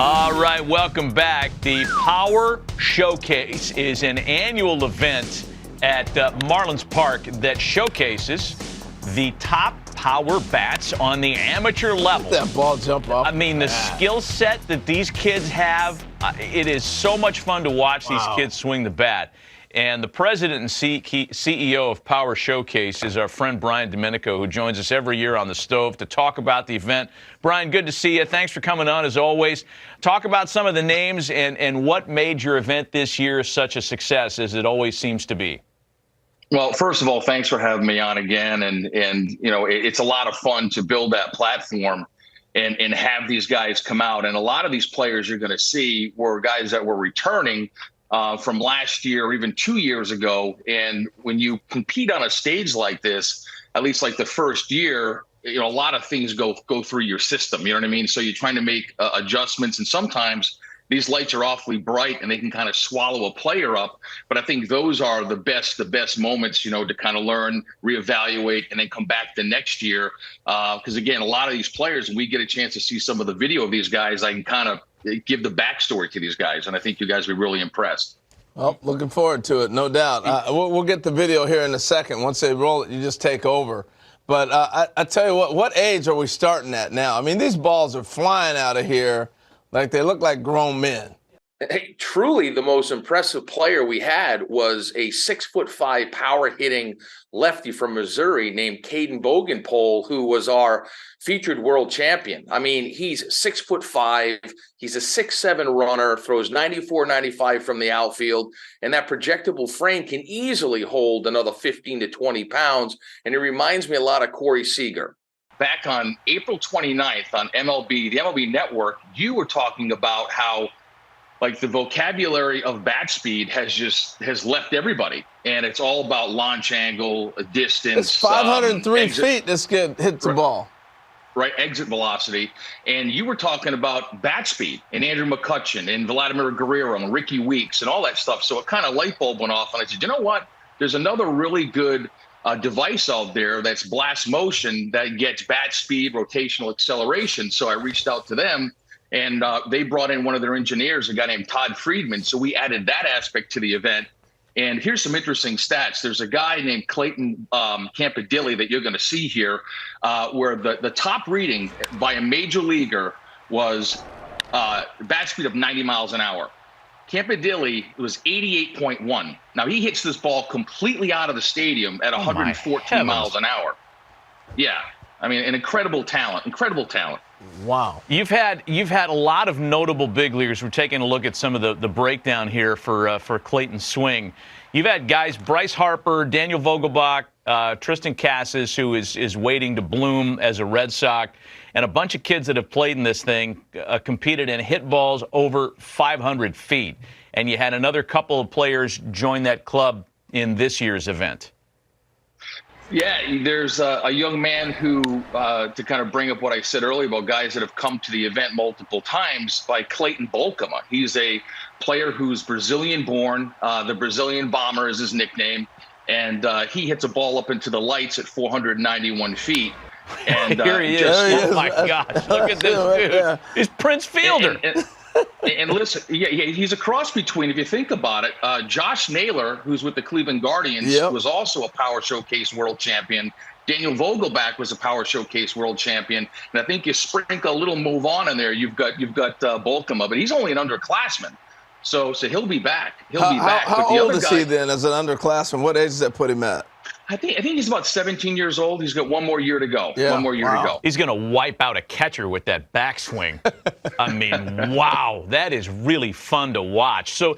All right, welcome back. The Power Showcase is an annual event at Marlins Park that showcases the top power bats on the amateur level. That ball jump off. I mean, the skill set that these kids have, it is so much fun to watch these kids swing the bat. And the president and CEO of Power Showcase is our friend Brian Domenico, who joins us every year on the stove to talk about the event. Brian, good to see you. Thanks for coming on, as always. Talk about some of the names and what made your event this year such a success, as it always seems to be. Well, first of all, thanks for having me on again. And you know, it's a lot of fun to build that platform and have these guys come out. And a lot of these players you're going to see were guys that were returning from last year or even 2 years ago. And when you compete on a stage like this, at least like the first year, you know, a lot of things go through your system. You know what I mean? So you're trying to make adjustments, and sometimes these lights are awfully bright and they can kind of swallow a player up. But I think those are the best moments, you know, to kind of learn, reevaluate, and then come back the next year. Because again, a lot of these players, when we get a chance to see some of the video of these guys, I can kind of give the backstory to these guys, and I think you guys will be really impressed. Well, looking forward to it, no doubt. We'll get the video here in a second. Once they roll it, you just take over. But I tell you what age are we starting at now? I mean, these balls are flying out of here like they look like grown men. Hey, truly the most impressive player we had was a 6'5" power hitting lefty from Missouri named Caden Bogenpole, who was our featured world champion. I mean, he's 6'5", he's a 6'7" runner, throws 94, 95 from the outfield, and that projectable frame can easily hold another 15 to 20 pounds. And it reminds me a lot of Corey Seager. Back on April 29th on the MLB Network, you were talking about how like the vocabulary of bat speed has left everybody, and it's all about launch angle, distance. It's 503 feet this kid hits the ball. Right, exit velocity. And you were talking about bat speed and Andrew McCutchen and Vladimir Guerrero and Ricky Weeks and all that stuff. So it kind of light bulb went off, and I said, you know what? There's another really good device out there that's blast motion that gets bat speed, rotational acceleration. So I reached out to them. And they brought in one of their engineers, a guy named Todd Friedman. So we added that aspect to the event. And here's some interesting stats. There's a guy named Clayton Campadilli that you're going to see here, where the top reading by a major leaguer was bat speed of 90 miles an hour. Campadilli was 88.1. Now, he hits this ball completely out of the stadium at 114 miles an hour. Yeah. I mean, an incredible talent. Wow. You've had a lot of notable big leaguers. We're taking a look at some of the breakdown here for Clayton's swing. You've had guys, Bryce Harper, Daniel Vogelbach, Tristan Casas, who is waiting to bloom as a Red Sox, and a bunch of kids that have played in this thing, competed and hit balls over 500 feet. And you had another couple of players join that club in this year's event. Yeah, there's a young man who, to kind of bring up what I said earlier about guys that have come to the event multiple times, by Clayton Bolkema. He's a player who's Brazilian-born. The Brazilian Bomber is his nickname. And he hits a ball up into the lights at 491 feet. And here he is. Oh, my gosh. Look at this dude. He's Prince Fielder. And listen, he's a cross between, if you think about it, Josh Naylor, who's with the Cleveland Guardians, was also a Power Showcase world champion. Daniel Vogelbach was a Power Showcase world champion. And I think you sprinkle a little move on in there, you've got Bolkema, but he's only an underclassman. So he'll be back. He'll be back. How old is he then as an underclassman? What age does that put him at? I think he's about 17 years old. He's got one more year to go. Yeah. One more year to go. He's going to wipe out a catcher with that backswing. I mean, wow, that is really fun to watch. So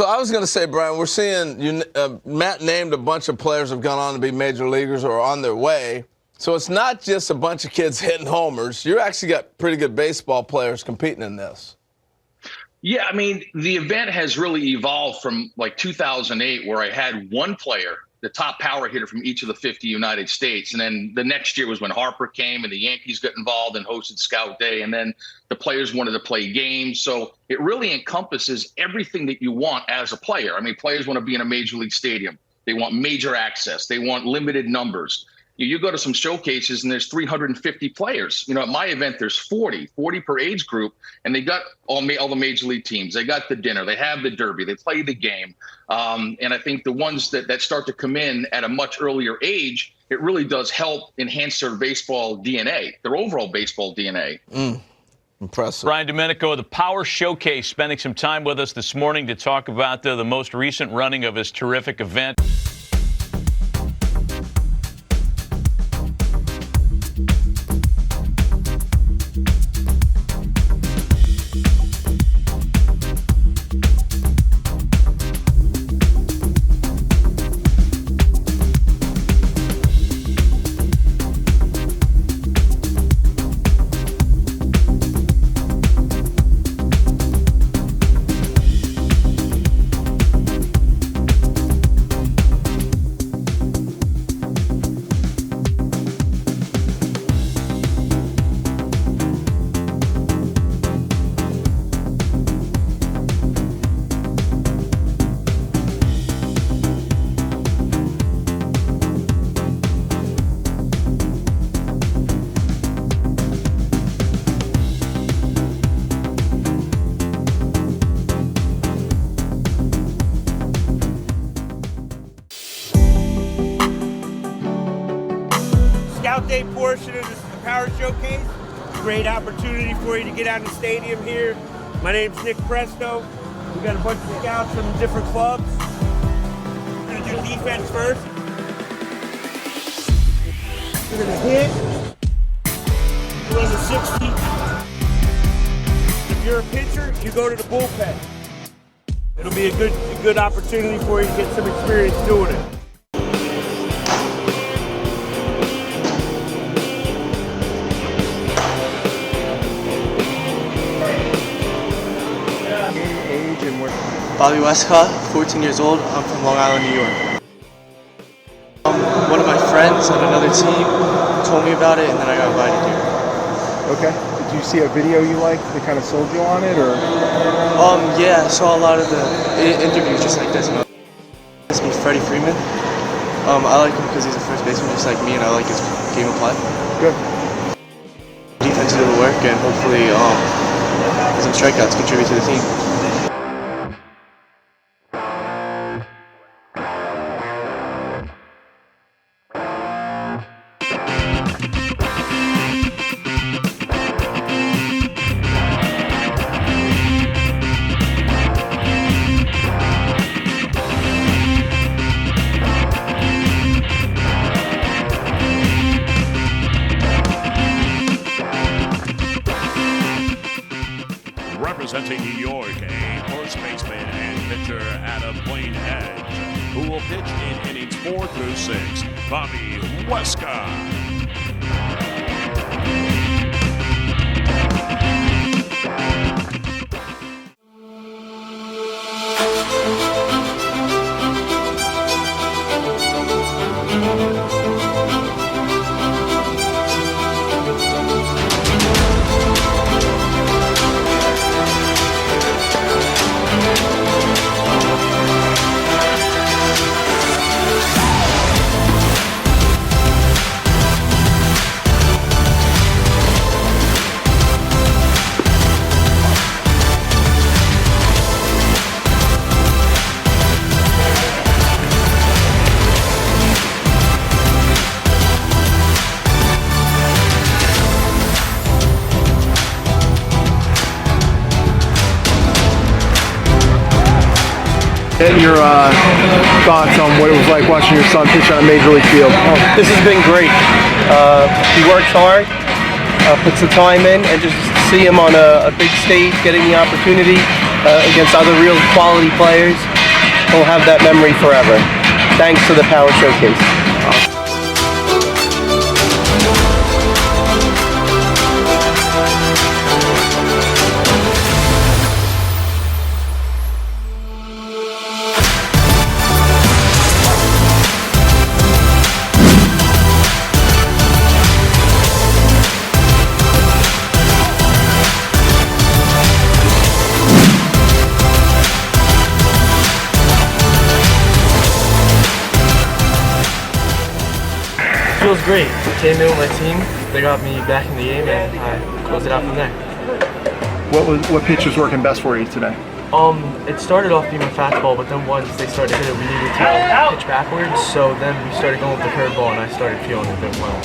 I was going to say, Brian, we're seeing Matt named a bunch of players have gone on to be major leaguers or are on their way. So it's not just a bunch of kids hitting homers. You actually got pretty good baseball players competing in this. Yeah, I mean, the event has really evolved from like 2008, where I had one player, the top power hitter from each of the 50 United States. And then the next year was when Harper came and the Yankees got involved and hosted Scout Day. And then the players wanted to play games. So it really encompasses everything that you want as a player. I mean, players want to be in a major league stadium. They want major access. They want limited numbers. You go to some showcases and there's 350 players. At my event, there's 40 per age group, and they got all the major league teams. They got the dinner, they have the derby, they play the game. And I think the ones that start to come in at a much earlier age, it really does help enhance their baseball DNA, their overall baseball DNA. Impressive. Brian Domenico of the Power Showcase spending some time with us this morning to talk about the most recent running of his terrific event. Scout Day portion of this Power Showcase. Great opportunity for you to get out in the stadium here. My name's Nick Presto. We got a bunch of scouts from different clubs. We're gonna do defense first. We're gonna hit. Run the 60. If you're a pitcher, you go to the bullpen. It'll be a good opportunity for you to get some experience doing it. Bobby Wescott, 14 years old. I'm from Long Island, New York. One of my friends on another team told me about it, and then I got invited here. Okay. Did you see a video you liked that kind of sold you on it, or? Yeah, I saw a lot of the interviews just like this. This is Freddie Freeman. I like him because he's a first baseman just like me, and I like his game of play. Good. Defense do the work, and hopefully some strikeouts contribute to the team. Representing New York, a first baseman and pitcher at a Plain Edge, who will pitch in innings 4 through 6, Bobby Wescott. Get your thoughts on what it was like watching your son pitch on a major league field. This has been great. He works hard, puts the time in, and just to see him on a big stage, getting the opportunity against other real quality players, he'll have that memory forever. Thanks to the Power Showcase. great. Came in with my team. They got me back in the game, and I closed it out from there. What pitch was working best for you today? It started off being a fastball, but then once they started to hit it, we needed to pitch backwards. So then we started going with the curveball, and I started feeling it a bit well.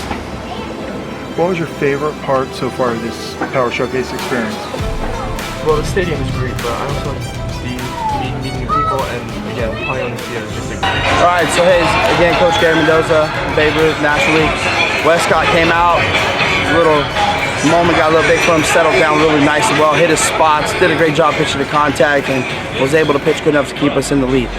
What was your favorite part so far of this Power Showcase experience? Well, the stadium is great, but I also like meeting new people, and again, playing on the field is just a great. All right, so hey, again, Coach Gary Mendoza, Babe Ruth, National League. Wescott came out, a little moment got a little big for him, settled down really nice and well, hit his spots, did a great job pitching to contact, and was able to pitch good enough to keep us in the lead.